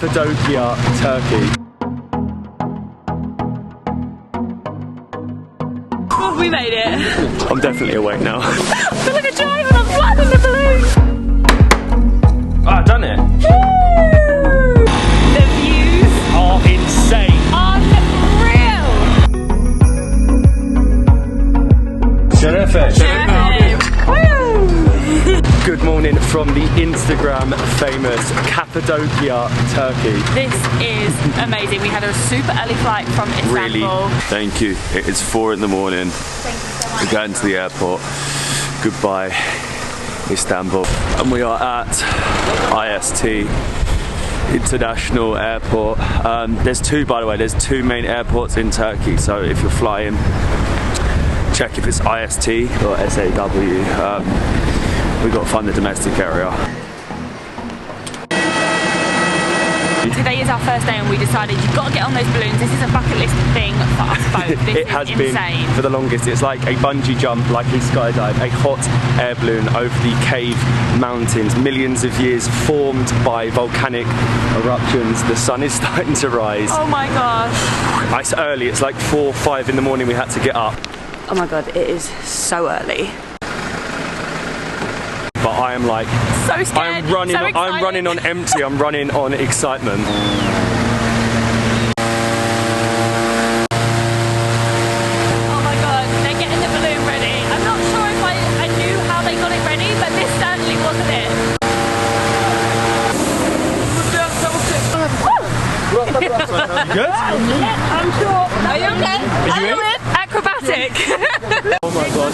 Cappadocia, Turkey. Oh, we made it. I'm definitely awake now. I feel like a giant and I'm flying the balloon. Oh, I've done it. Woo! The views are insane. Unreal. Terrific. Woo! Good morning from the Instagram famous Cappadocia, Turkey. This is amazing. We had a super early flight from Istanbul. Really, thank you. It is 4 in the morning. Thank you so much. We're going to the airport. Goodbye, Istanbul. And we are at IST, International Airport. There's two, by the way, there's two main airports in Turkey. So if you're flying, check if it's IST or SAW. We've got to find the domestic area. Today is our first day and we decided you've got to get on those balloons. This is a bucket list thing for us both. This It has is been insane. for the longest. It's like a bungee jump, like a skydive, a hot air balloon over the cave mountains, millions of years formed by volcanic eruptions. The sun is starting to rise. Oh my gosh. It's early, it's like 4 or 5 in the morning we had to get up. Oh my god, it is so early. But I am like, so scared, I'm running on empty, I'm running on excitement. Oh my god, they're getting the balloon ready. I'm not sure if I knew how they got it ready, but this certainly wasn't it. Good? Yeah, I'm sure. Are you okay? Are you in? Acrobatic. Oh my god.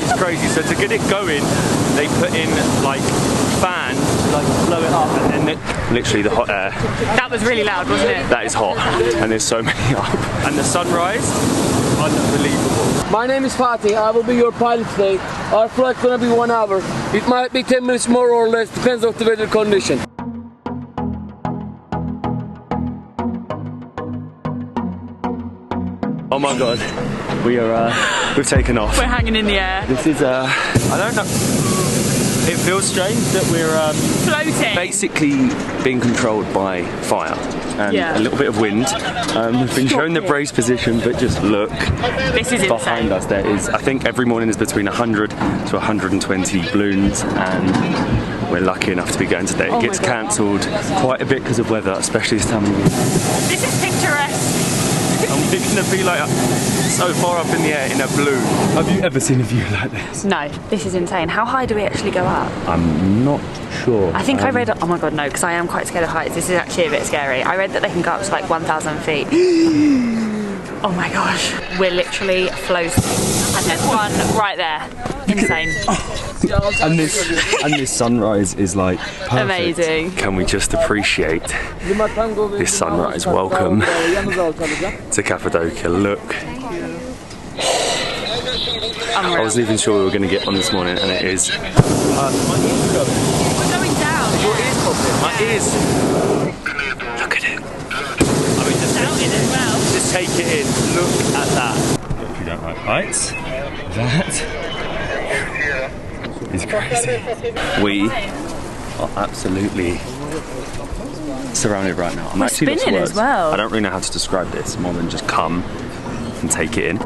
It's crazy. So to get it going, they put in like fans to like blow it up, and then literally the hot air. That was really loud, wasn't it? That is hot, and there's so many up. And the sunrise, unbelievable. My name is Fatih. I will be your pilot today. Our flight's gonna be 1 hour. It might be 10 minutes more or less, depends on the weather condition. Oh my god, we've taken off. We're hanging in the air. This is I don't know. It feels strange that we're Floating. basically being controlled by fire and a little bit of wind. We've been shown the brace position, but just look. This is behind insane. us. There is, I think every morning is between 100 to 120 balloons, and we're lucky enough to be going today. It gets cancelled quite a bit because of weather, especially this time of year. This is picturesque. And we're going to be like so far up in the air in a balloon. Have you ever seen a view like this? No, this is insane. How high do we actually go up? I'm not sure. I think I read, oh my god, no, because I am quite scared of heights. This is actually a bit scary. I read that they can go up to like 1,000 feet. Oh my gosh. We're literally floating. And there's one right there. Insane. And this sunrise is like perfect. Amazing. Can we just appreciate this sunrise? Welcome to Cappadocia. Look. Unreal. I wasn't even sure we were going to get on this morning, and it is. My ears are going. We're going down. Your ears popping. My ears. Look at it. I mean, just take it in. Look at that. If you don't like heights, that is crazy. We are absolutely surrounded right now. I'm actually lost for spinning words. as well. I don't really know how to describe this more than just come and take it in.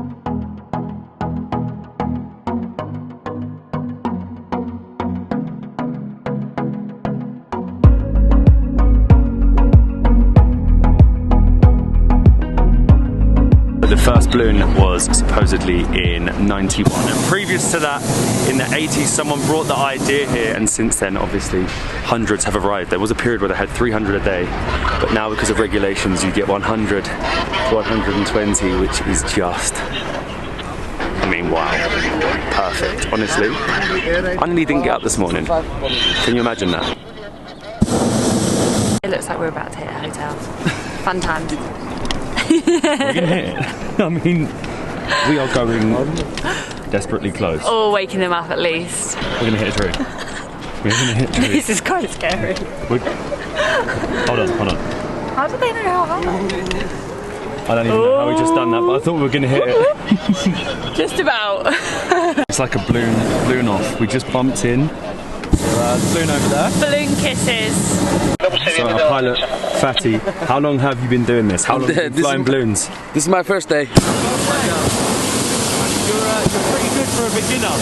The first balloon was supposedly in '91, and previous to that, in the '80s, someone brought the idea here, and since then, obviously, hundreds have arrived. There was a period where they had 300 a day, but now because of regulations, you get 100 to 120, which is just, I mean, wow, perfect. Honestly, I nearly didn't get up this morning. Can you imagine that? It looks like we're about to hit a hotel. Fun times. We're gonna hit it. I mean, we are going desperately close. Or waking them up at least. We're gonna hit a tree. We're gonna hit a tree. This is quite scary. Hold on. How do they know how high? I don't even know how we just done that, but I thought we were gonna hit it. Just about. It's like a balloon off. We just bumped in. balloon over there. Balloon kisses. So our pilot, Fatty, how long have you been doing this? How long have you been flying balloons? This is my first day. You're pretty good for a beginner.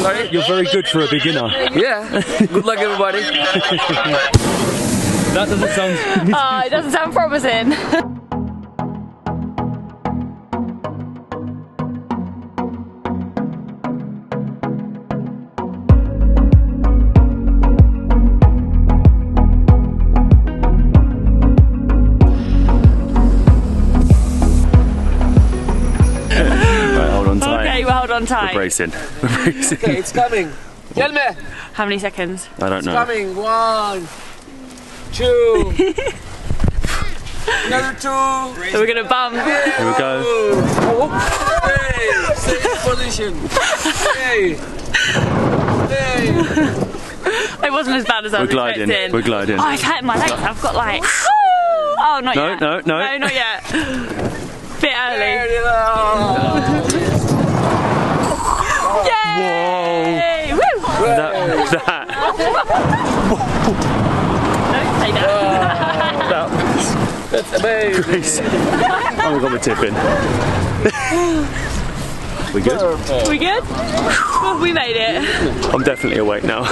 Sorry? You're very good for a beginner. Yeah. Good luck, everybody. That doesn't sound... Oh, it doesn't sound promising. Hold on tight. We're bracing. Okay, it's coming. Tell me. How many seconds? I don't know. It's coming. 1, 2. Another 2. So we're gonna bump. Here we go. Hey, stay in position. Hey. Hey. It wasn't as bad as I was expecting. We're gliding. Oh, it's hurting my legs. I've got like... Oh, not yet. No. No, not yet. Bit early. Yay! Whoa. Woo! That. Don't say that. That's amazing. Crazy. Oh my god, we're tipping. We good? We good? Oh, we made it. I'm definitely awake now. I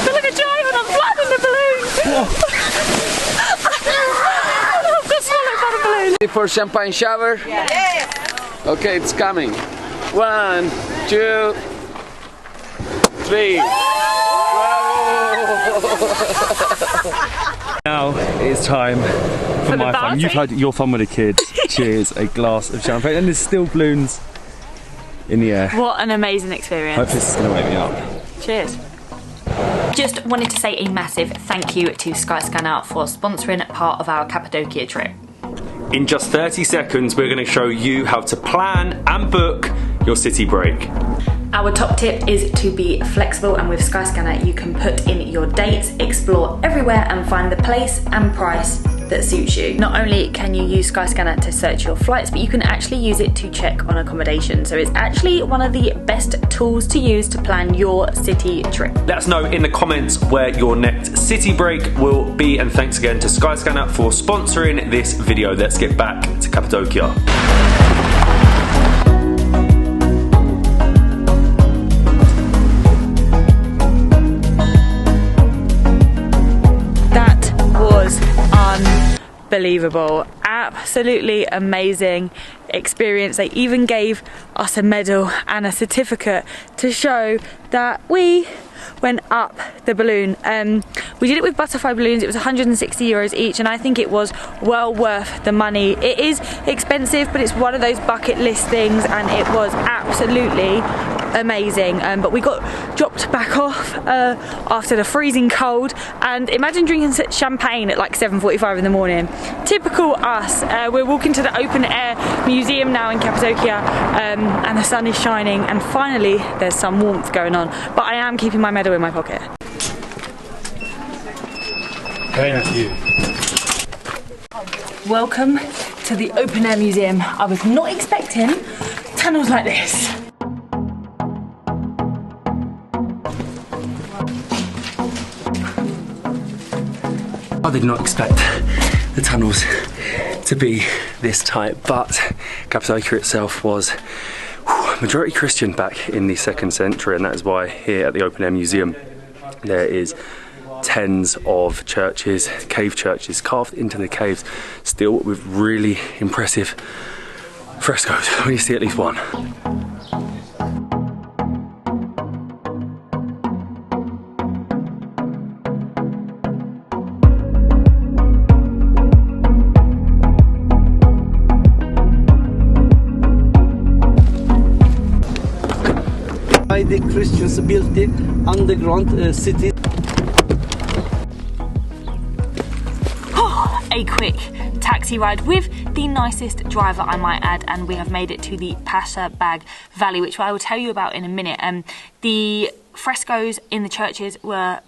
feel like a giant when I'm flying the balloon. I've got swallowed by the balloon. For champagne shower? Yes. Okay, it's coming. 1, 2, 3. Now it's time for my fun. You've had your fun with the kids. Cheers, a glass of champagne, and there's still balloons in the air. What an amazing Hope experience. this is going to wake me up. Cheers. Just wanted to say a massive thank you to Skyscanner for sponsoring part of our Cappadocia trip. In just 30 seconds, we're going to show you how to plan and book your city break. Our top tip is to be flexible, and with Skyscanner you can put in your dates, explore everywhere and find the place and price that suits you. Not only can you use Skyscanner to search your flights, but you can actually use it to check on accommodation. So it's actually one of the best tools to use to plan your city trip. Let us know in the comments where your next city break will be, and thanks again to Skyscanner for sponsoring this video. Let's get back to Cappadocia. Unbelievable, absolutely amazing experience. They even gave us a medal and a certificate to show that we went up the balloon. We did it with butterfly balloons. It was 160 euros each, and I think it was well worth the money. It is expensive, but it's one of those bucket list things, and it was absolutely amazing. But we got dropped back off after the freezing cold, and imagine drinking champagne at like 7:45 in the morning. Typical us. We're walking to the open air museum now in Cappadocia, and the sun is shining, and finally there's some warmth going on, but I am keeping my medal in my pocket. Thank you. Welcome to the open air museum. I was not expecting tunnels like this. I did not expect the tunnels to be this tight, but Cappadocia itself was majority Christian back in the 2nd century, and that is why here at the Open Air Museum there is tens of churches, cave churches carved into the caves, still with really impressive frescoes when you see at least one. The Christians built the underground city. A quick taxi ride with the nicest driver, I might add, and we have made it to the Pasha-Bag Valley, which I will tell you about in a minute. The frescoes in the churches were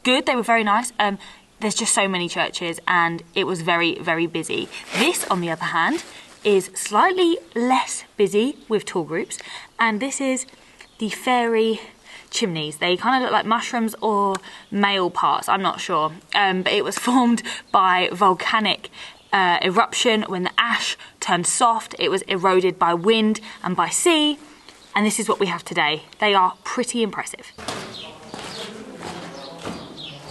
good, they were very nice. There's just so many churches and it was very, very busy. This, on the other hand, is slightly less busy with tour groups, and this is the fairy chimneys. They kind of look like mushrooms or male parts, I'm not sure. But it was formed by volcanic eruption when the ash turned soft. It was eroded by wind and by sea, and this is what we have today. They are pretty impressive.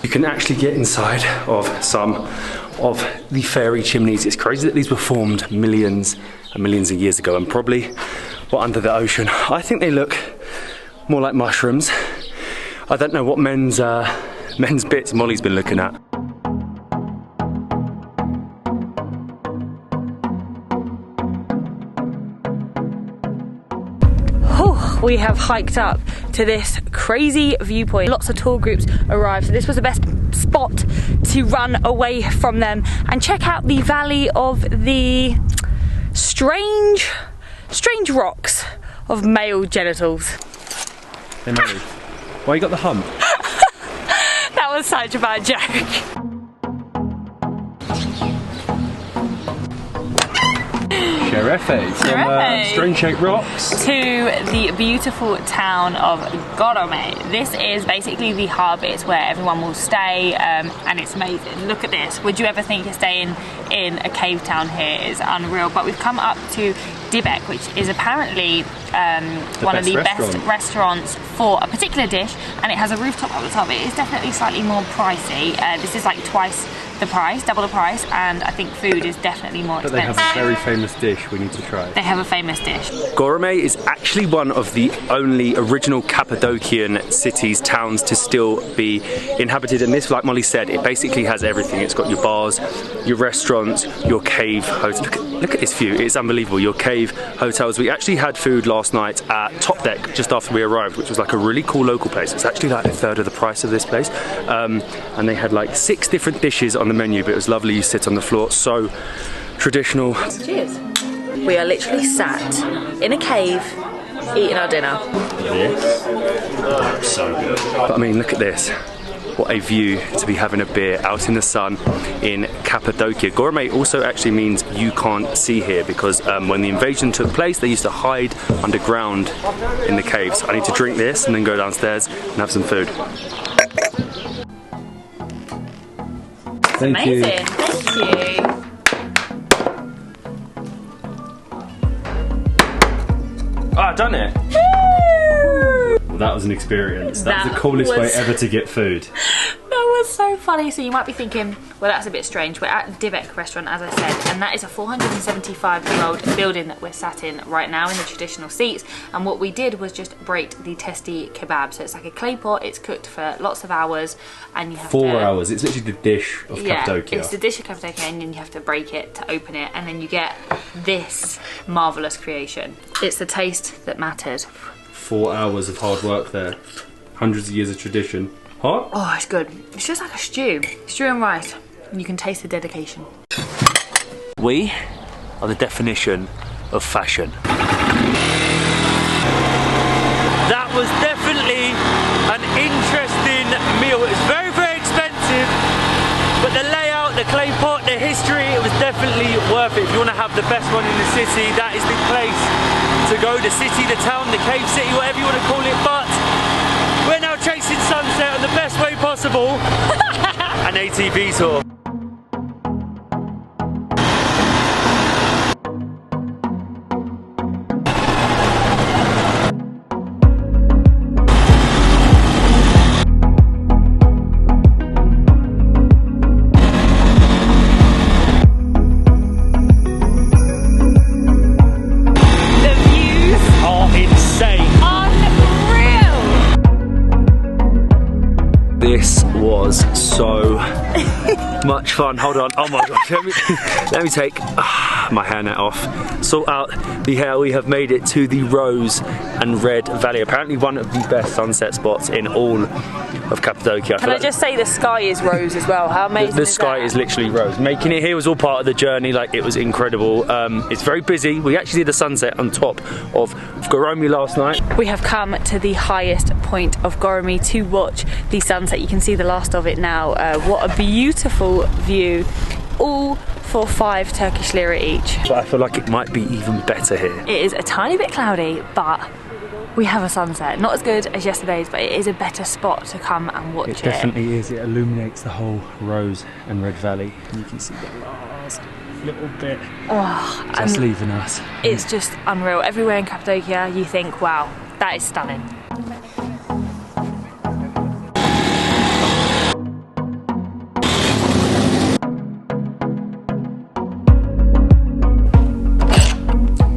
You can actually get inside of some of the fairy chimneys. It's crazy that these were formed millions and millions of years ago and probably were under the ocean. I think they look more like mushrooms. I don't know what men's bits Molly's been looking at. We have hiked up to this crazy viewpoint. Lots of tour groups arrived, so this was the best spot to run away from them and check out the valley of the strange rocks of male genitals. Hey Molly, why you got the hump? That was such a bad joke. From strange shaped rocks to the beautiful town of Gorome. This is basically the hub. It's where everyone will stay, and it's amazing. Look at this. Would you ever think you're staying in a cave town here? It's unreal. But we've come up to Dibek, which is apparently one of the best restaurants for a particular dish, and it has a rooftop at the top. It is definitely slightly more pricey. This is like twice the price, double the price, and I think food is definitely more expensive. But they have a very famous dish we need to try. They have a famous dish. Gorome is actually one of the only original Cappadocian cities, towns to still be inhabited, and this, like Molly said, it basically has everything. It's got your bars, your restaurants, your cave hotels. Look at this view, it's unbelievable. Your cave hotels. We actually had food last night at Top Deck just after we arrived, which was like a really cool local place. It's actually like a third of the price of this place, and they had like 6 different dishes on the menu, but it was lovely. You sit on the floor, so traditional. Cheers. We are literally sat in a cave eating our dinner. This, so good. But I mean, look at this. What a view to be having a beer out in the sun in Cappadocia. Gorome also actually means you can't see here, because when the invasion took place, they used to hide underground in the caves. I need to drink this and then go downstairs and have some food. Thank you. Thank you. Oh, I've done it! Well, that was an experience. That was the coolest way ever to get food. That was so funny. So you might be thinking, well, that's a bit strange. We're at Dibek restaurant, as I said, and that is a 475-year-old building that we're sat in right now in the traditional seats. And what we did was just break the testi kebab. So it's like a clay pot. It's cooked for lots of hours, and you have 4 hours. It's literally the dish of Cappadocia. It's the dish of Cappadocia, and then you have to break it to open it, and then you get this marvelous creation. It's the taste that matters. 4 hours of hard work there. Hundreds of years of tradition. Hot? Oh, it's good. It's just like a stew. Stew and rice. And you can taste the dedication. We are the definition of fashion. That was definitely an interesting meal. It was very, very expensive, but the layout, the clay pot, the history, it was definitely worth it. If you want to have the best one in the city, that is the place to go. The city, the town, the cave city, whatever you want to call it. But we're now chasing sunset in the best way possible. An ATV tour. This was so much fun. Hold on. Oh my gosh. Let me take my hairnet off. Sort out the hair. We have made it to the Rose and Red Valley. Apparently one of the best sunset spots in all of Cappadocia. Can I just say the sky is rose as well? How amazing the sky is literally rose. Making it here was all part of the journey. Like, it was incredible. It's very busy. We actually did the sunset on top of Gorome last night. We have come to the highest point of Gorome to watch the sunset. You can see the last of it now. What a beautiful view. All for 5 Turkish lira each. So I feel like it might be even better here. It is a tiny bit cloudy, but we have a sunset. Not as good as yesterday's, but it is a better spot to come and watch it. It definitely is. It illuminates the whole Rose and Red Valley. And you can see the last little bit just leaving us. It's just unreal. Everywhere in Cappadocia, you think, wow, that is stunning.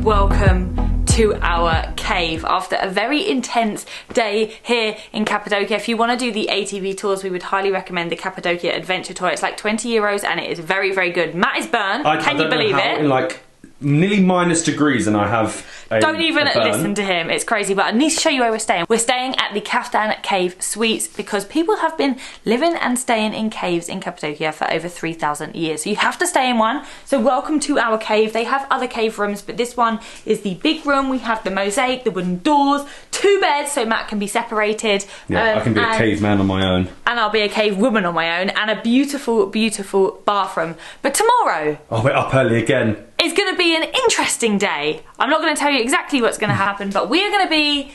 Welcome to our cave after a very intense day here in Cappadocia. If you want to do the ATV tours, we would highly recommend the Cappadocia Adventure Tour. It's like 20 euros and it is very, very good. Matt is burned. Can you believe it? In like nearly -degrees and I have Don't even listen to him, it's crazy. But I need to show you where we're staying. We're staying at the Kaftan Cave Suites because people have been living and staying in caves in Cappadocia for over 3,000 years. So you have to stay in one. So welcome to our cave. They have other cave rooms, but this one is the big room. We have the mosaic, the wooden doors, 2 beds so Matt can be separated. Yeah, I can be a caveman on my own. And I'll be a cave woman on my own, and a beautiful, beautiful bathroom. But tomorrow... Oh, we're up early again. It's going to be an interesting day. I'm not going to tell you exactly what's going to happen, but we are going to be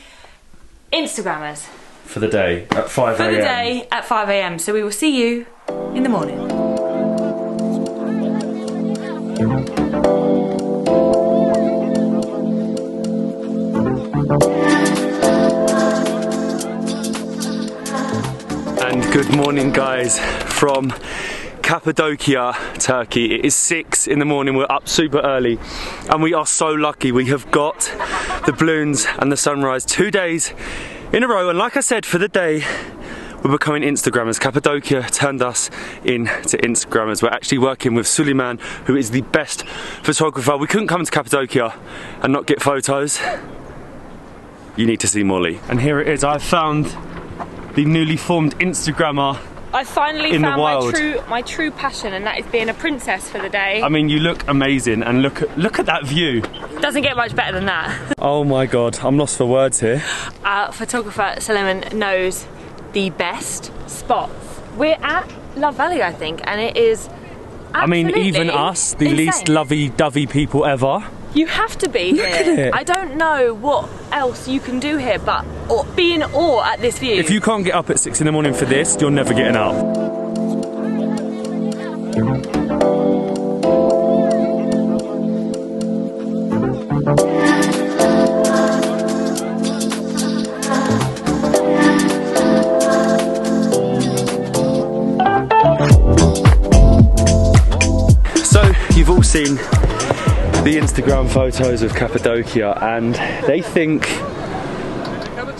Instagrammers. For the day, at 5 a.m. For the day, at 5 a.m. So we will see you in the morning. And good morning, guys, from Cappadocia, Turkey. It is 6 in the morning. We're up super early and we are so lucky. We have got the balloons and the sunrise 2 days in a row, and like I said, for the day we're becoming Instagrammers. Cappadocia turned us into Instagrammers. We're actually working with Suleiman, who is the best photographer. We couldn't come to Cappadocia and not get photos. You need to see Molly. And here it is. I've found the newly formed Instagrammer. I finally found my true passion, and that is being a princess for the day. I mean, you look amazing, and look at that view. Doesn't get much better than that. Oh my god, I'm lost for words here. Our photographer Suleiman knows the best spots. We're at Love Valley, I think, and it is absolutely I mean, even us, the insane. least lovey-dovey people ever. You have to be here. Look at it. I don't know what else you can do here, but be in awe at this view. If you can't get up at 6 in the morning for this, you're never getting up. So, you've all seen the Instagram photos of Cappadocia, and they think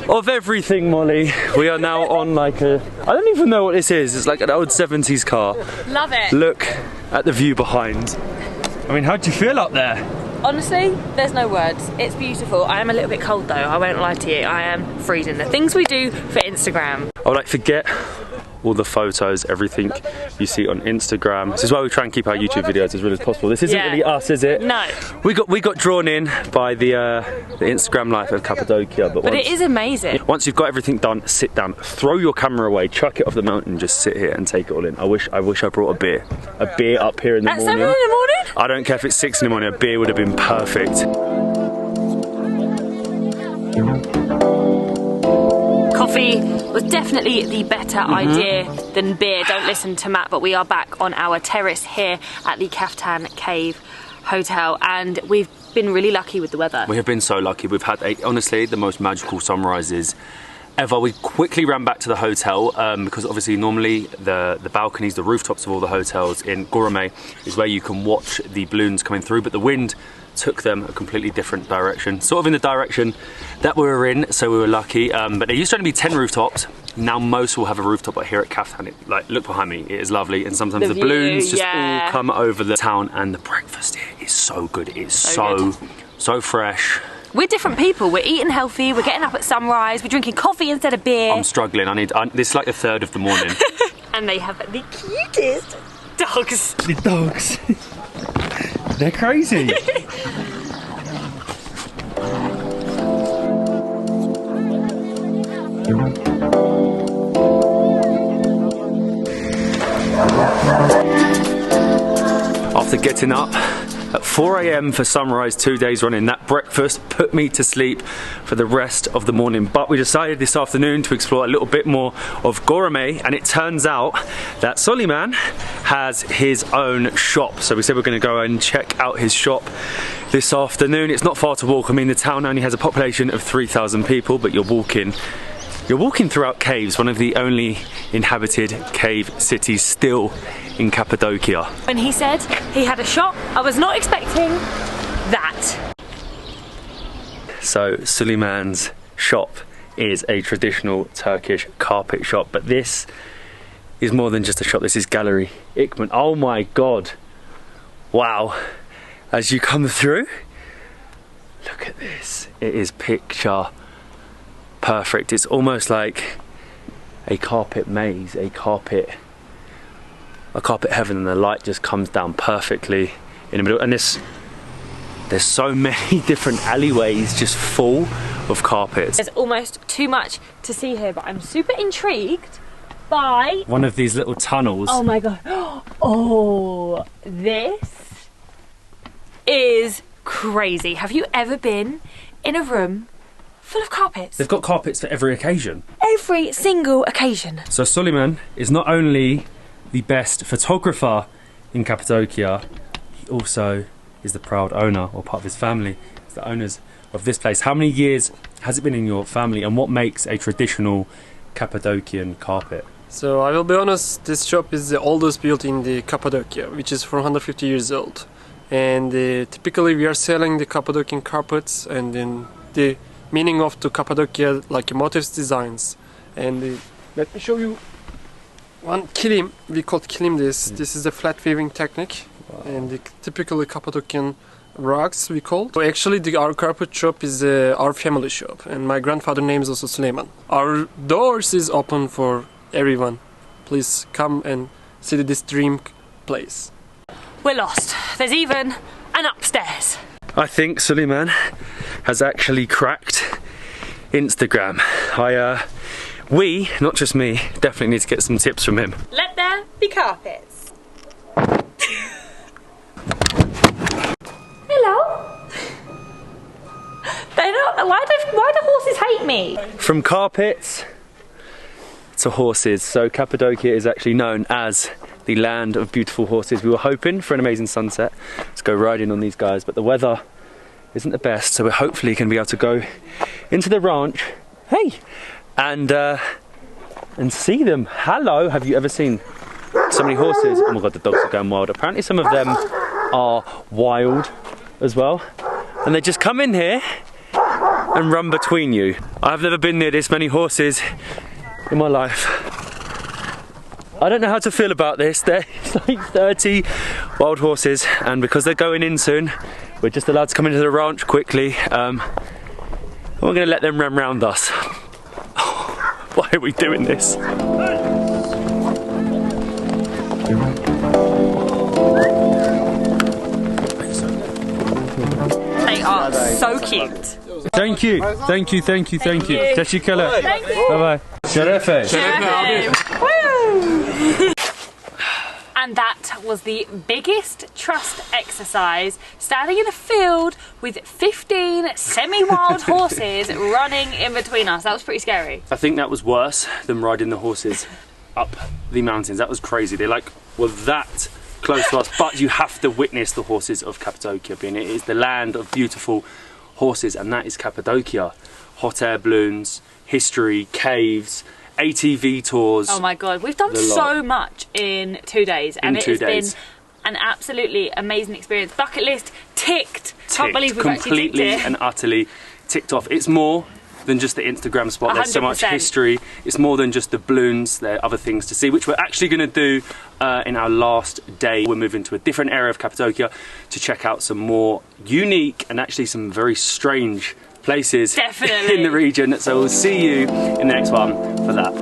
of everything, Molly. We are now on like a... I don't even know what this is. It's like an old 70s car. Love it. Look at the view behind. I mean, how do you feel up there? Honestly, there's no words. It's beautiful. I am a little bit cold though, I won't lie to you. I am freezing. The things we do for Instagram. I would like forget all the photos, everything you see on Instagram. This is why we try and keep our YouTube videos as real as possible. This isn't really us, is it? No. We got drawn in by the Instagram life of Cappadocia, but it is amazing. Once you've got everything done, sit down, throw your camera away, chuck it off the mountain, just sit here and take it all in. I wish I brought a beer up here in the morning. At 7 in the morning? I don't care if it's 6 in the morning. A beer would have been perfect. Coffee was definitely the better idea than beer. Don't listen to Matt, but we are back on our terrace here at the Kaftan Cave Hotel, and we've been really lucky with the weather. We have been so lucky. We've had, honestly, the most magical sunrises ever. We quickly ran back to the hotel because obviously normally the balconies, the rooftops of all the hotels in Gourmet is where you can watch the balloons coming through, but the wind took them a completely different direction, sort of in the direction that we were in, so we were lucky. But there used to only be 10 rooftops. Now most will have a rooftop, but here at Kaftan, like, look behind me, it is lovely, and sometimes the balloons just all come over the town, and the breakfast here is so good. It is so fresh. We're different people. We're eating healthy. We're getting up at sunrise. We're drinking coffee instead of beer. I'm struggling. This is like the 3rd of the morning. And they have the cutest dogs. The dogs. They're crazy. After getting up at 4 AM for sunrise 2 days running. That breakfast put me to sleep for the rest of the morning. But we decided this afternoon to explore a little bit more of Gourmet, and it turns out that Suleiman has his own shop. So we said we're going to go and check out his shop this afternoon. It's not far to walk. I mean, the town only has a population of 3,000 people, but you're walking throughout caves, one of the only inhabited cave cities still in Cappadocia. When he said he had a shop, I was not expecting that. So Suleiman's shop is a traditional Turkish carpet shop, but this is more than just a shop. This is Gallery Ikman. Oh my God. Wow. As you come through, look at this. It is picture perfect. It's almost like a carpet maze, a carpet heaven, and the light just comes down perfectly in the middle. And there's so many different alleyways just full of carpets. There's almost too much to see here, but I'm super intrigued by one of these little tunnels. Oh my God. Oh, this is crazy. Have you ever been in a room full of carpets? They've got carpets for every occasion. Every single occasion. So Suleiman is not only the best photographer in Cappadocia, he also is the proud owner, or part of his family is the owners of this place. How many years has it been in your family, and what makes a traditional Cappadocian carpet? So I will be honest, this shop is the oldest built in the Cappadocia, which is 450 years old. And typically we are selling the Cappadocian carpets, and then the meaning of the Cappadocia, like motifs, designs. And let me show you one kilim. We call kilim this. This is a flat weaving technique. Wow. And the typically Cappadocian rugs we call. So actually our carpet shop is our family shop, and my grandfather name is also Suleiman. Our doors is open for everyone. Please come and see this dream place. We're lost. There's even an upstairs. I think Suleiman has actually cracked Instagram. We, not just me, definitely need to get some tips from him. Let there be carpets. Hello. They're not. Why do horses hate me? From carpets to horses. So Cappadocia is actually known as the land of beautiful horses. We were hoping for an amazing sunset to go riding on these guys, but the weather isn't the best, so we're hopefully going to be able to go into the ranch, hey, and see them. Hello, have you ever seen so many horses? Oh my God, the dogs are going wild. Apparently some of them are wild as well, and they just come in here and run between you. I've never been near this many horses in my life. I don't know how to feel about this. There's like 30 wild horses, and because they're going in soon, we're just allowed to come into the ranch quickly. We're going to let them run round us. Why are we doing this? They are so cute. Thank you, thank you, thank you, thank you. Teşekkürler. Bye bye. Şerefe. Woo! And that was the biggest trust exercise, standing in a field with 15 semi-wild horses running in between us. That was pretty scary. I think that was worse than riding the horses up the mountains. That was crazy. They were that close to us, but you have to witness the horses of Cappadocia, being it is the land of beautiful horses, and that is Cappadocia. Hot air balloons, history, caves, ATV tours. Oh my God, we've done so much in 2 days, and it has been an absolutely amazing experience. Bucket list ticked. Can't believe we've actually ticked it. Completely and utterly ticked off. It's more than just the Instagram spot. 100%. There's so much history. It's more than just the balloons. There are other things to see, which we're actually going to do in our last day. We're moving to a different area of Cappadocia to check out some more unique and actually some very strange places in the region. So we'll see you in the next one for that.